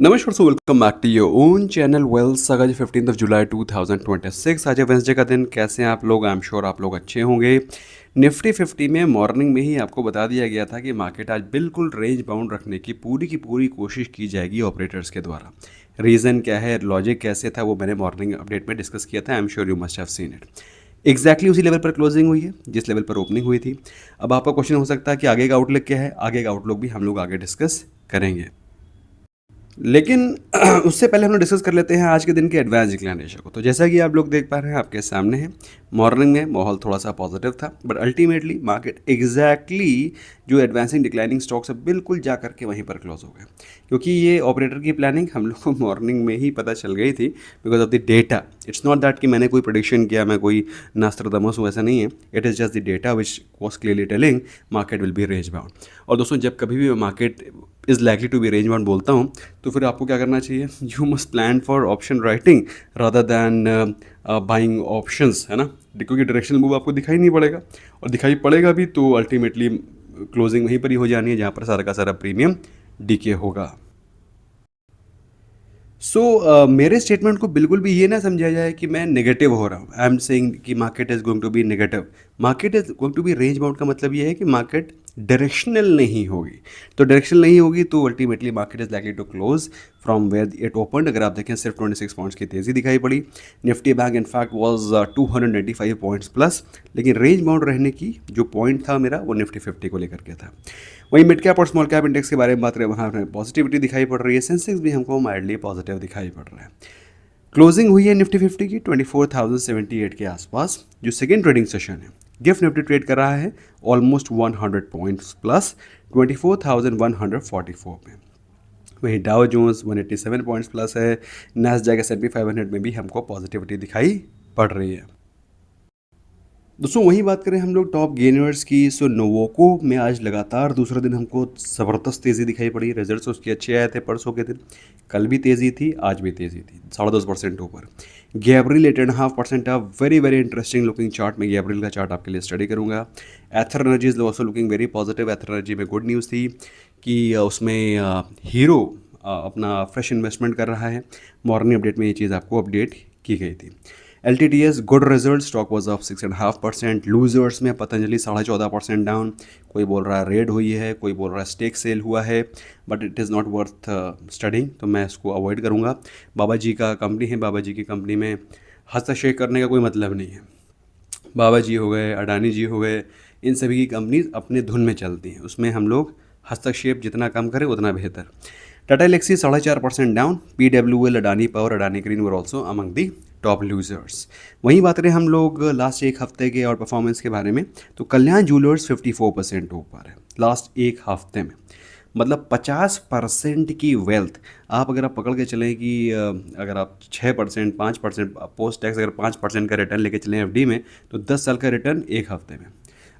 नमस्कार so welcome back to your own channel wealth saga जी 15 जुलाई 2026। आज है वेंसडे का दिन। कैसे हैं आप लोग? आई एम श्योर आप लोग अच्छे होंगे। निफ्टी 50 में मॉर्निंग में ही आपको बता दिया गया था कि मार्केट आज बिल्कुल रेंज बाउंड रखने की पूरी कोशिश की जाएगी ऑपरेटर्स के द्वारा। रीज़न क्या है, लॉजिक कैसे था, वो मैंने मॉर्निंग अपडेट में डिस्कस किया था। I am sure you must have seen it. Exactly उसी लेवल पर क्लोजिंग हुई है जिस लेवल पर ओपनिंग हुई थी। अब आपका क्वेश्चन हो सकता है कि आगे का आउटलुक क्या है। आगे का आउटलुक भी हम लोग आगे डिस्कस करेंगे, लेकिन उससे पहले हम लोग डिस्कस कर लेते हैं आज के दिन के एडवांस डिक्लाइन रेशियो को। तो जैसा कि आप लोग देख पा रहे हैं, आपके सामने है। मॉर्निंग में माहौल थोड़ा सा पॉजिटिव था, बट अल्टीमेटली मार्केट एग्जैक्टली जो एडवांसिंग डिक्लाइनिंग स्टॉक्स है बिल्कुल जा करके वहीं पर क्लोज हो गए, क्योंकि ये ऑपरेटर की प्लानिंग हम लोग को मॉर्निंग में ही पता चल गई थी because of the data. It's not that कि मैंने कोई प्रोडिक्शन किया, मैं कोई नास्ट्राडामस हूँ, ऐसा नहीं है। It is just the data which was clearly telling market will be range bound. और दोस्तों, जब कभी भी market is likely to be range bound बोलता हूँ, तो फिर आपको क्या करना चाहिए? You must plan for option writing rather than buying options, है ना। क्योंकि डायरेक्शनल मूव आपको दिखाई नहीं पड़ेगा, और दिखाई पड़ेगा भी तो अल्टीमेटली क्लोजिंग वहीं पर ही हो जानी है जहाँ पर सारा का सारा प्रीमियम डीके होगा। मेरे स्टेटमेंट को बिल्कुल भी ये ना समझा जाए कि मैं नेगेटिव हो रहा हूँ। आई एम सेइंग कि market is going to be negative. Market is going to be range bound का मतलब ये है कि मार्केट डायरेक्शनल नहीं होगी। तो डायरेक्शनल नहीं होगी तो ultimately market is likely to close from where it open. अगर आप देखें, सिर्फ 26 पॉइंट्स की तेज़ी दिखाई पड़ी। Nifty bank in fact was 295 points plus, लेकिन रेंज बाउंड रहने की जो पॉइंट था मेरा, वो निफ्टी 50 को लेकर के था। वहीं मिड कैप और स्मॉल कैप इंडेक्स के बारे में बात करें, वहाँ हमें पॉजिटिविटी दिखाई पड़ रही है। सेंसेक्स भी हमको माइल्डली पॉजिटिव दिखाई पड़ रहा है। क्लोजिंग हुई है निफ्टी 50 की 24,078 के आसपास। जो सेकेंड ट्रेडिंग सेशन है, गिफ्ट निफ्टी ट्रेड कर रहा है ऑलमोस्ट 100 पॉइंट्स प्लस 24,144 पे। वहीं डाउ जोन्स 187 पॉइंट्स प्लस है। नैस्डैक S&P 500 में भी हमको पॉजिटिविटी दिखाई पड़ रही है। दोस्तों, वहीं बात करें हम लोग टॉप गेनर्स की, सो नोवोको में आज लगातार दूसरा दिन हमको ज़बरदस्त तेज़ी दिखाई पड़ी। रिजल्ट्स उसके अच्छे आए थे परसों के दिन। कल भी तेज़ी थी, आज भी तेज़ी थी, 10.5% ऊपर। गैब्रियल 8.5% अप। Very very interesting looking chart. मैं गैब्रियल का चार्ट आपके लिए स्टडी करूंगा। Ather energy is also looking very positive. Ather energy में गुड न्यूज़ थी कि उसमें हीरो अपना फ्रेश इन्वेस्टमेंट कर रहा है। मॉर्निंग अपडेट में ये चीज़ आपको अपडेट की गई थी। LTTS good result, stock was of 6.5%। Losers में पतंजलि 14.5% डाउन। कोई बोल रहा है रेड हुई है, कोई बोल रहा है स्टेक सेल हुआ है, but it is not worth studying, तो मैं इसको अवॉइड करूँगा। बाबा जी का कंपनी है, बाबा जी की कंपनी में हस्तक्षेप करने का कोई मतलब नहीं है। बाबा जी हो गए, अडानी जी हो गए, इन सभी की कंपनीज अपने धुन में चलती हैं, उसमें हम लोग हस्तक्षेप जितना कम करें उतना बेहतर। Tata Elxsi 4.5% down. PWL, Adani power, Adani green were also among the top losers. वहीं बात करें हम लोग लास्ट एक हफ्ते के और परफॉर्मेंस के बारे में, तो कल्याण ज्वेलर्स 54% ऊपर है लास्ट एक हफ्ते में। मतलब 50% की वेल्थ आप अगर आप पकड़ के चलें कि अगर आप 6%, 5% पोस्ट टैक्स अगर 5% का रिटर्न लेके चलें FD में, तो 10 साल का रिटर्न एक हफ्ते में।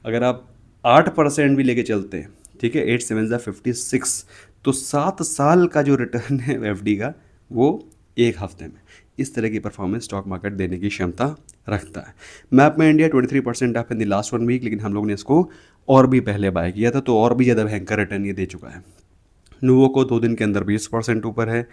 अगर आप 8% भी लेके चलते हैं, ठीक है, 8 7 56, तो 7 साल का जो रिटर्न है FD का, वो एक हफ्ते में। इस तरह की परफॉर्मेंस स्टॉक मार्केट देने की क्षमता रखता है। मैप में India 23% up in the last 1 week, लेकिन हम लोग ने इसको और भी पहले बाय किया था, तो और भी ज़्यादा भयंकर रिटर्न ये दे चुका है। नूवो को 2 दिन के अंदर 20% ऊपर है।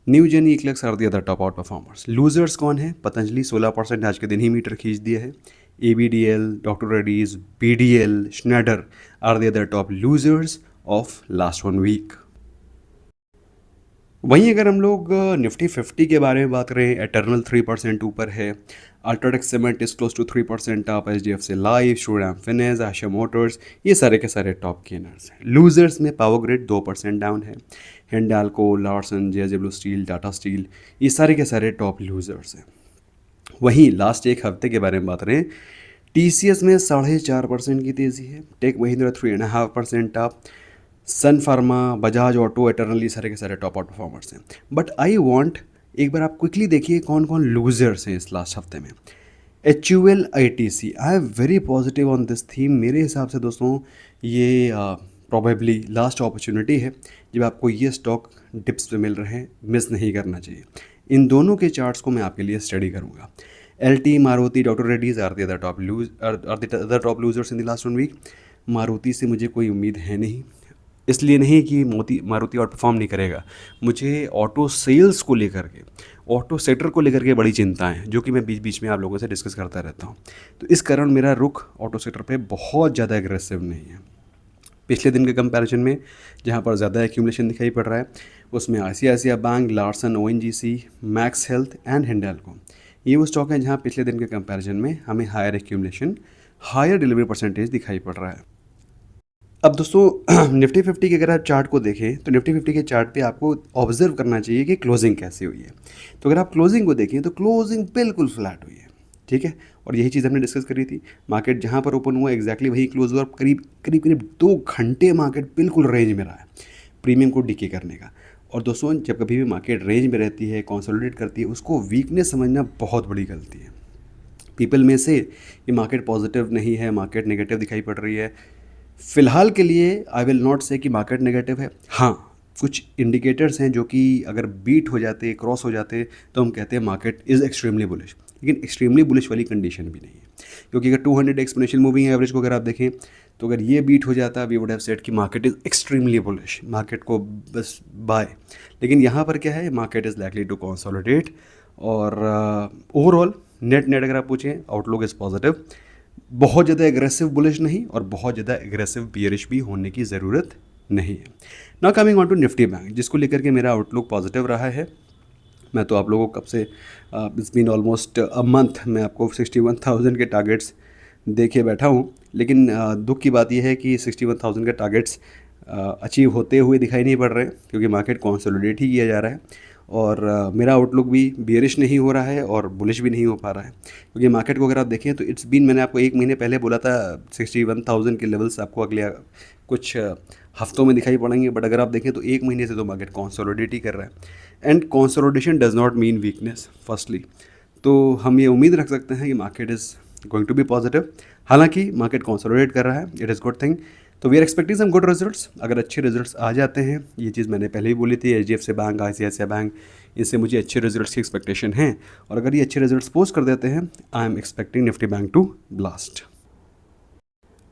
Newgen, eClerx are the other top outperformers. Losers कौन है? पतंजलि 16% आज के दिन ही मीटर खींच दिया है। ABDL, doctor Reddy's, BDL, Schneider are the other top losers of last 1 week. वहीं अगर हम लोग निफ्टी 50 के बारे में बात करें, एटर्नल 3% ऊपर है। UltraTech cement is close to 3% up. HDFC life, Shriram finance, आशा मोटर्स, ये सारे के सारे टॉप गेनर्स हैं। लूजर्स में पावर ग्रिड 2% डाउन है। Hindalco, Larsen, JSW steel, Tata steel, ये सारे के सारे टॉप लूजर्स हैं। वहीं लास्ट एक हफ्ते के बारे में बात करें, TCS में 4.5% की तेज़ी है। टेक महिंद्रा 3.5% अप। सन फार्मा, बजाज ऑटो, एटर्नली सारे के सारे टॉप आउट परफॉर्मर्स हैं। बट आई वांट, एक बार आप क्विकली देखिए कौन कौन लूजर्स हैं इस लास्ट हफ्ते में। HUL ITC, I am very positive on this theme. मेरे हिसाब से दोस्तों ये प्रॉबेबली लास्ट अपॉर्चुनिटी है जब आपको ये स्टॉक डिप्स पे मिल रहे हैं, मिस नहीं करना चाहिए। इन दोनों के चार्ट्स को मैं आपके लिए स्टडी करूँगा। LT, Maruti, doctor Reddy's are the other top losers in the last 1 week. Maruti से मुझे कोई उम्मीद है नहीं। इसलिए नहीं कि मारुति और परफॉर्म नहीं करेगा, मुझे ऑटो सेल्स को लेकर के, ऑटो सेक्टर को लेकर के बड़ी चिंता है, जो कि मैं बीच बीच में आप लोगों से डिस्कस करता रहता हूँ। तो इस कारण मेरा रुख ऑटो सेक्टर पे बहुत ज़्यादा एग्रेसिव नहीं है। पिछले दिन के कंपैरिजन में जहाँ पर ज़्यादा एक्यूमुलेशन दिखाई पड़ रहा है उसमें ICICI bank, Larsen, ONGC, max health and Hindalco, ये वो स्टॉक हैं जहाँ पिछले दिन के कंपैरिजन में हमें higher accumulation, higher delivery percentage दिखाई पड़ रहा है। अब दोस्तों निफ्टी 50 के अगर आप चार्ट को देखें तो निफ्टी 50 के चार्ट पे आपको ऑब्जर्व करना चाहिए कि क्लोजिंग कैसी हुई है। तो अगर आप क्लोजिंग को देखें तो क्लोजिंग बिल्कुल फ्लैट हुई है, ठीक है। और यही चीज़ हमने डिस्कस करी थी, मार्केट जहाँ पर ओपन हुआ एग्जैक्टली वही क्लोज हुआ, और करीब करीब करीब 2 घंटे मार्केट बिल्कुल रेंज में रहा है प्रीमियम को डीके करने का। और दोस्तों जब कभी भी मार्केट रेंज में रहती है, कंसोलिडेट करती है, उसको वीकनेस समझना बहुत बड़ी गलती है। पीपल में से ये मार्केट पॉजिटिव नहीं है, मार्केट नेगेटिव दिखाई पड़ रही है, फ़िलहाल के लिए आई विल नॉट से कि मार्केट नेगेटिव है। हाँ, कुछ इंडिकेटर्स हैं जो कि अगर बीट हो जाते, क्रॉस हो जाते, तो हम कहते हैं मार्केट इज़ एक्सट्रीमली बुलिश, लेकिन एक्सट्रीमली बुलिश वाली कंडीशन भी नहीं है। क्योंकि अगर 200 एक्सपोनेंशियल मूविंग एवरेज को अगर आप देखें तो अगर ये बीट हो जाता, वी वुड हैव सेड कि market is extremely bullish, market को बस बाय। लेकिन यहाँ पर क्या है, market is likely to consolidate, और ओवरऑल नेट अगर आप पूछें आउटलुक इज़ पॉजिटिव। बहुत ज़्यादा एग्रेसिव बुलिश नहीं और बहुत ज़्यादा एग्रेसिव बियरिश भी होने की ज़रूरत नहीं है। Now coming on to Nifty bank, जिसको लेकर के मेरा आउटलुक पॉजिटिव रहा है। मैं तो आप लोगों को कब से, it's been almost a month, मैं आपको 61,000 के टारगेट्स देके बैठा हूँ, लेकिन दुख की बात यह है कि 61,000 के टारगेट्स अचीव होते हुए दिखाई नहीं पड़ रहे, क्योंकि मार्केट कंसोलिडेट ही किया जा रहा है। और मेरा आउटलुक भी बियरिश नहीं हो रहा है और बुलिश भी नहीं हो पा रहा है, क्योंकि मार्केट को अगर आप देखें तो इट्स बीन, मैंने आपको 1 महीने पहले बोला था 61,000 के लेवल्स आपको अगले कुछ हफ्तों में दिखाई पड़ेंगे, बट अगर आप देखें तो 1 महीने से तो मार्केट कंसोलिडेट ही कर रहा है। And consolidation does not mean weakness firstly, तो हम ये उम्मीद रख सकते हैं कि market is going to be positive. हालांकि मार्केट कंसोलिडेट कर रहा है, इट इज़ गुड थिंग। तो we are expecting some good results. अगर अच्छे रिजल्ट्स आ जाते हैं, ये चीज़ मैंने पहले ही बोली थी, एचडीएफसी बैंक, आईसीआईसीआई बैंक, इनसे मुझे अच्छे रिजल्ट्स की एक्सपेक्टेशन है, और अगर ये अच्छे रिजल्ट्स पोस्ट कर देते हैं, I am expecting Nifty bank to blast.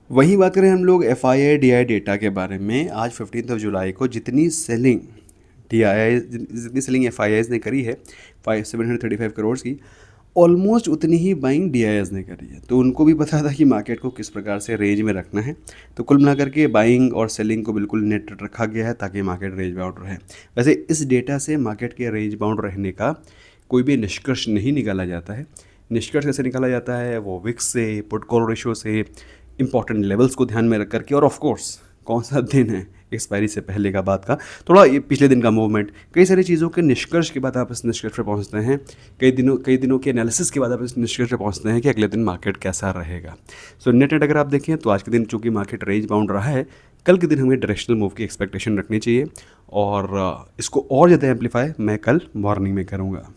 वहीं बात करें हम लोग FII DI डेटा के बारे में, आज 15 जुलाई को जितनी सेलिंग FIIs ने करी है 735 करोड़ की, ऑलमोस्ट उतनी ही बाइंग DIs ने करी है। तो उनको भी पता था कि मार्केट को किस प्रकार से रेंज में रखना है, तो कुल मिलाकर के बाइंग और सेलिंग को बिल्कुल नेट रखा गया है ताकि मार्केट रेंज बाउंड रहे। वैसे इस डेटा से मार्केट के रेंज बाउंड रहने का कोई भी निष्कर्ष नहीं निकाला जाता है। निष्कर्ष कैसे निकाला जाता है, वो विक्स से, पुट कॉल रेशियो से, इंपॉर्टेंट लेवल्स को ध्यान में रख करके, और ऑफ कोर्स कौन सा दिन है एक्सपायरी से पहले का बात का, थोड़ा ये पिछले दिन का मूवमेंट, कई सारी चीज़ों के निष्कर्ष के बाद आप इस निष्कर्ष पर पहुंचते हैं। कई दिनों के एनालिसिस के बाद आप इस निष्कर्ष पर पहुंचते हैं कि अगले दिन मार्केट कैसा रहेगा। सो नेट अगर आप देखें तो आज के दिन चूँकि मार्केट रेंज बाउंड रहा है, कल के दिन हमें डायरेक्शनल मूव की एक्सपेक्टेशन रखनी चाहिए, और इसको और ज़्यादा एम्पलीफाई मैं कल मॉर्निंग में करूँगा।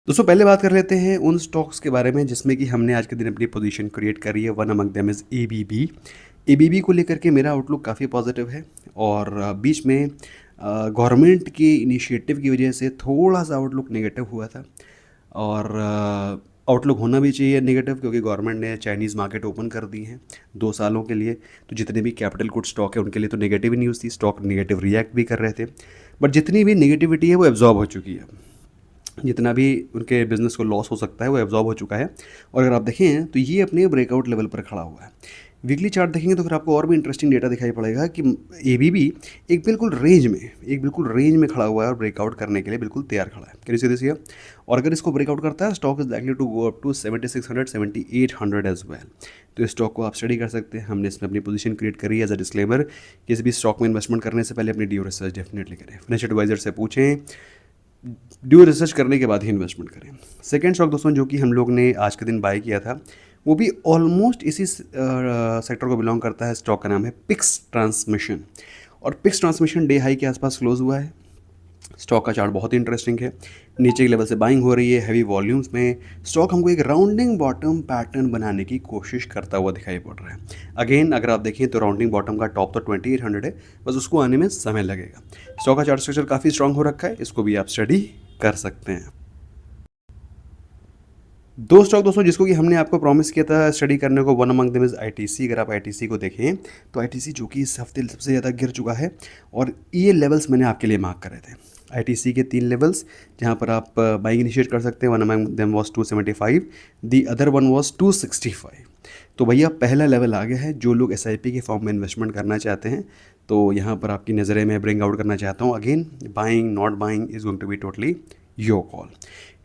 दोस्तों पहले बात कर लेते हैं उन स्टॉक्स के बारे में जिसमें कि हमने आज के दिन अपनी पोजीशन क्रिएट करी है। One among them is ABB को लेकर के मेरा आउटलुक काफ़ी पॉजिटिव है, और बीच में गवर्नमेंट के इनिशिएटिव की वजह से थोड़ा सा आउटलुक नेगेटिव हुआ था, और आउटलुक होना भी चाहिए नेगेटिव, क्योंकि गवर्नमेंट ने चाइनीज़ मार्केट ओपन कर दी हैं 2 सालों के लिए। तो जितने भी कैपिटल गुड स्टॉक है उनके लिए तो नेगेटिव ही न्यूज़ थी, स्टॉक नेगेटिव रिएक्ट भी कर रहे थे, बट जितनी भी नेगेटिविटी है वो एब्जॉर्ब हो चुकी है, जितना भी उनके बिज़नेस को लॉस हो सकता है वो एब्जॉर्ब हो चुका है। और अगर आप देखें तो ये अपने ब्रेकआउट लेवल पर खड़ा हुआ है। वीकली चार्ट देखेंगे तो फिर आपको और भी इंटरेस्टिंग डेटा दिखाई पड़ेगा कि ABB एक बिल्कुल रेंज में खड़ा हुआ है और ब्रेकआउट करने के लिए बिल्कुल तैयार खड़ा है। Can you see this here? और अगर इसको ब्रेकआउट करता है, stock is likely to go up to 7600 7800 as well. तो इस स्टॉक को आप स्टडी कर सकते हैं। हमने इसमें अपनी पोजीशन क्रिएट करी है। एज अ डिस्क्लेमर, किसी भी स्टॉक में इन्वेस्टमेंट करने से पहले अपनी ड्यू रिसर्च डेफिनेटली करें, फाइनेंशियल एडवाइजर से पूछें, ड्यू रिसर्च करने के बाद ही इन्वेस्टमेंट करें। सेकेंड स्टॉक दोस्तों जो कि हम लोग ने आज के दिन बाय किया था, वो भी ऑलमोस्ट इसी सेक्टर को बिलोंग करता है। स्टॉक का नाम है पिक्स ट्रांसमिशन, और पिक्स ट्रांसमिशन डे हाई के आसपास क्लोज हुआ है। स्टॉक का चार्ट बहुत ही इंटरेस्टिंग है, नीचे के लेवल से बाइंग हो रही है हैवी वॉल्यूम्स में। स्टॉक हमको एक राउंडिंग बॉटम पैटर्न बनाने की कोशिश करता हुआ दिखाई पड़ रहा है। अगेन अगर आप देखें तो राउंडिंग बॉटम का टॉप तो 2800 है, बस उसको आने में समय लगेगा। स्टॉक का चार्ट स्ट्रक्चर काफ़ी स्ट्रांग हो रखा है, इसको भी आप स्टडी कर सकते हैं। दो स्टॉक दोस्तों जिसको कि हमने आपको प्रॉमिस किया था स्टडी करने को, one among them is ITC. अगर आप आईटीसी को देखें तो आईटीसी जो कि इस हफ्ते सबसे ज़्यादा गिर चुका है, और ये लेवल्स मैंने आपके लिए मार्क करे थे। आईटीसी के 3 लेवल्स जहाँ पर आप बाइंग इनिशिएट कर सकते हैं। One among them was 275, the other one was 265। तो भैया पहला लेवल आ गया है। जो लोग एसआईपी के फॉर्म में इन्वेस्टमेंट करना चाहते हैं तो यहाँ पर आपकी नज़रें में ब्रिंग आउट करना चाहता हूँ। Again buying not buying is going to be totally your call.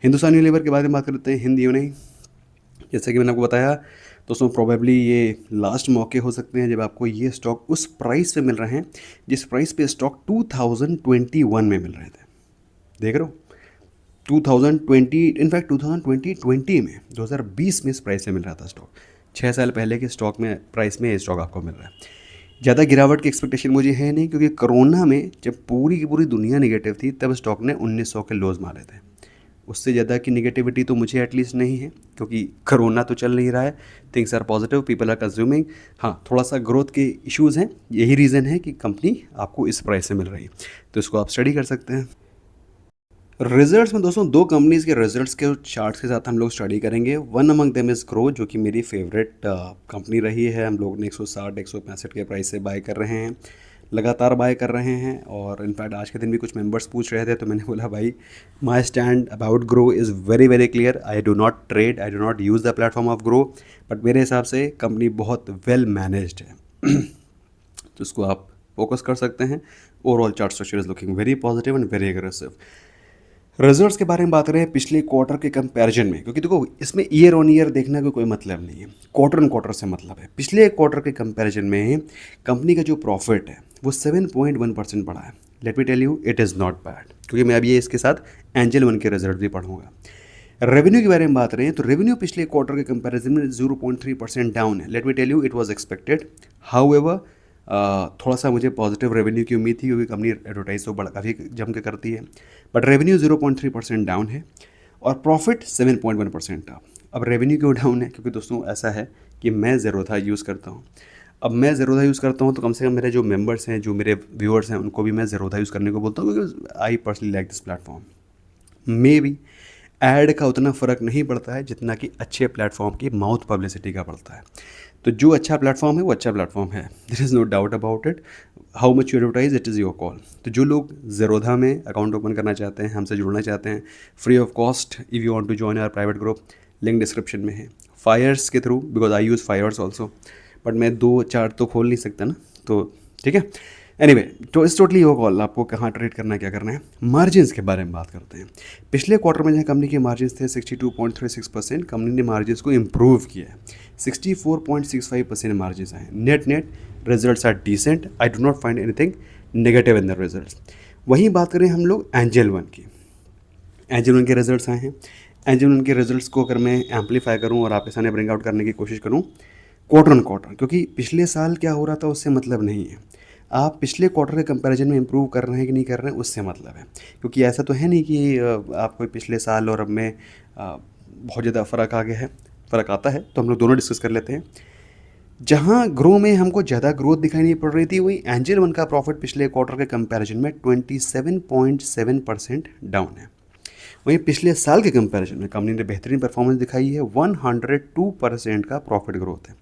Hindustan Unilever के बारे में बात करते हैं, हिंद यूनि। जैसे कि मैंने आपको बताया दोस्तों, प्रोबेबली ये लास्ट मौके हो सकते हैं जब आपको ये स्टॉक उस प्राइस पे मिल रहे हैं जिस प्राइस पे स्टॉक 2021 में मिल रहे थे। देख रहे हो, 2020, इनफैक्ट 2020 में 2020 में इस प्राइस से मिल रहा था स्टॉक। 6 साल पहले के स्टॉक में प्राइस में ये स्टॉक आपको मिल रहा है। ज़्यादा गिरावट की एक्सपेक्टेशन मुझे है नहीं, क्योंकि कोरोना में जब पूरी की पूरी दुनिया निगेटिव थी तब स्टॉक ने 1900 के लोज मारे थे। उससे ज़्यादा की निगेटिविटी तो मुझे एटलीस्ट नहीं है, क्योंकि कोरोना तो चल नहीं रहा है। Things are positive, people are consuming. हाँ, थोड़ा सा ग्रोथ के इश्यूज़ हैं, यही रीज़न है कि कंपनी आपको इस प्राइस से मिल रही है। तो इसको आप स्टडी कर सकते हैं। रिजल्ट्स में दोस्तों 2 कंपनीज़ के रिजल्ट्स के चार्ट्स के साथ हम लोग स्टडी करेंगे। One among them is grow, जो कि मेरी फेवरेट कंपनी रही है। हम लोग ने 160-165 के प्राइस से बाय कर रहे हैं, लगातार बाय कर रहे हैं। और इनफैक्ट आज के दिन भी कुछ मेंबर्स पूछ रहे थे तो मैंने बोला भाई, my stand about grow is very very clear. I do not trade, I do not use the platform of grow, but मेरे हिसाब से कंपनी बहुत वेल मैनेज्ड है। तो इसको आप फोकस कर सकते हैं। Overall chart structure is looking very positive and very aggressive. Results के बारे में बात करें पिछले क्वार्टर के कंपैरिजन में, क्योंकि देखो इसमें ईयर ऑन ईयर देखने का कोई मतलब नहीं है, क्वार्टर ऑन क्वार्टर से मतलब है। पिछले क्वार्टर के कंपैरिजन में कंपनी का जो प्रॉफिट है वो 7.1% बढ़ा है। Let me tell you, it is not bad, क्योंकि मैं अभी इसके साथ एंजल वन के रिजल्ट भी पढ़ूंगा। रेवेन्यू के बारे में बात करें तो रेवेन्यू पिछले क्वार्टर के कंपैरिजन में 0.3% डाउन है। Let me tell you, it was expected. However थोड़ा सा मुझे पॉजिटिव रेवेन्यू की उम्मीद थी, क्योंकि कंपनी एडवर्टाइज तो बड़ा काफ़ी जम के करती है। बट रेवेन्यू 0.3% डाउन है और प्रॉफिट 7.1% था। अब रेवेन्यू क्यों डाउन है? क्योंकि दोस्तों ऐसा है कि मैं ज़ेरोधा यूज़ करता हूँ। अब मैं ज़ेरोधा यूज़ करता हूँ तो कम से कम मेरे जो मेंबर्स हैं, जो मेरे व्यूअर्स हैं, उनको भी मैं ज़ेरोधा यूज़ करने को बोलता हूँ, क्योंकि I personally like this platform. Maybe ad का उतना फ़र्क नहीं पड़ता है जितना कि अच्छे प्लेटफॉर्म की माउथ पब्लिसिटी का पड़ता है। तो जो अच्छा प्लेटफॉर्म है वो अच्छा प्लेटफॉर्म है, there is no doubt about it. How much you advertise, it is your call. तो जो लोग ज़ेरोधा में अकाउंट ओपन करना चाहते हैं, हमसे जुड़ना चाहते हैं free of cost, if you want to join our private group, link description में है। फायर्स के through, because I use Fyers also, but मैं 2-4 तो खोल नहीं सकता ना, तो ठीक है। एनीवे, तो इस टोटली योर कॉल, आपको कहाँ ट्रेड करना है, क्या करना है। मार्जिन्स के बारे में बात करते हैं। पिछले क्वार्टर में जहाँ कंपनी के मार्जिन्स थे 62.36%, कंपनी ने मार्जिन्स को इम्प्रूव किया है। 64.65% मार्जिन्स आए। Net results are decent. I do not find anything negative in the results. वहीं बात करें हम लोग एंजल वन की, एंजल वन के रिजल्ट्स आए हैं। एंजल वन के रिजल्ट्स को अगर मैं एम्पलीफाई करूँ और आपके सामने ब्रिंग आउट करने की कोशिश करूँ क्वार्टर ऑन क्वार्टर, क्योंकि पिछले साल क्या हो रहा था उससे मतलब नहीं है। आप पिछले क्वार्टर के कंपैरिजन में इंप्रूव कर रहे हैं कि नहीं कर रहे हैं उससे मतलब है। क्योंकि ऐसा तो है नहीं कि आपको पिछले साल और अब में बहुत ज़्यादा फ़र्क आ गया है। फ़र्क आता है तो हम लोग दोनों डिस्कस कर लेते हैं। जहाँ ग्रो में हमको ज़्यादा ग्रोथ दिखाई नहीं पड़ रही थी, वही एंजल वन का प्रॉफिट पिछले क्वार्टर के कंपैरिजन में 27.7% डाउन है। वहीं पिछले साल के कंपैरिजन में कंपनी ने बेहतरीन परफॉर्मेंस दिखाई है, 102% का प्रॉफिट ग्रोथ है।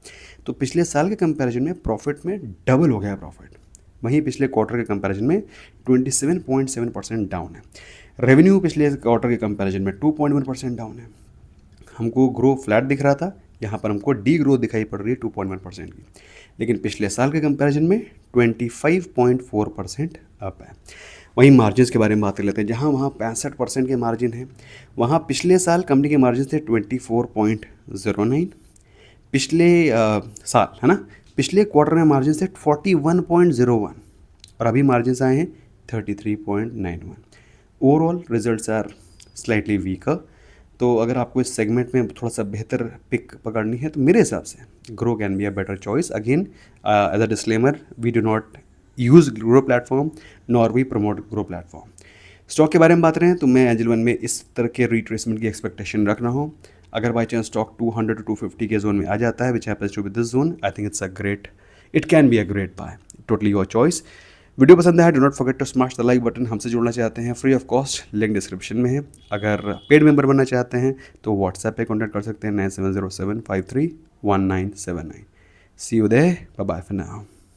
तो पिछले साल के कंपैरिजन में प्रॉफिट में डबल हो गया प्रॉफिट। वहीं पिछले क्वार्टर के कंपैरिजन में 27.7% डाउन है। रेवेन्यू पिछले क्वार्टर के कंपैरिजन में 2.1% डाउन है। हमको ग्रो फ्लैट दिख रहा था, यहाँ पर हमको डी ग्रोथ दिखाई पड़ रही है 2.1% की। लेकिन पिछले साल के कंपैरिजन में 25.4% अप है। वहीं मार्जिन्स के बारे में बात कर लेते हैं। जहाँ वहाँ 65% के मार्जिन है, वहाँ पिछले साल कंपनी के मार्जिन थे 24.09। पिछले साल है ना, पिछले क्वार्टर में मार्जिन थे 41.01 और अभी मार्जिन आए हैं 33.91। Overall results are slightly weaker. तो अगर आपको इस सेगमेंट में थोड़ा सा बेहतर पिक पकड़नी है तो मेरे हिसाब से Groww can be a better choice. Again as a disclaimer, we do not use Groww platform nor we promote Groww platform. Stock के बारे में बात करें तो मैं एंजल वन में इस तरह के रिट्रेसमेंट की एक्सपेक्टेशन रख रहा हूँ। अगर बाई चांस स्टॉक 200 to 250 के जोन में आ जाता है, which happens to be this zone, I think it's a great, it can be a great buy, totally your choice. Video पसंद आया do not forget to smash the like button. हमसे जुड़ना चाहते हैं free of cost, link description में है। अगर paid member बनना चाहते हैं तो व्हाट्सएप पे कॉन्टैक्ट कर सकते हैं 9707531979। See you there, bye bye for now.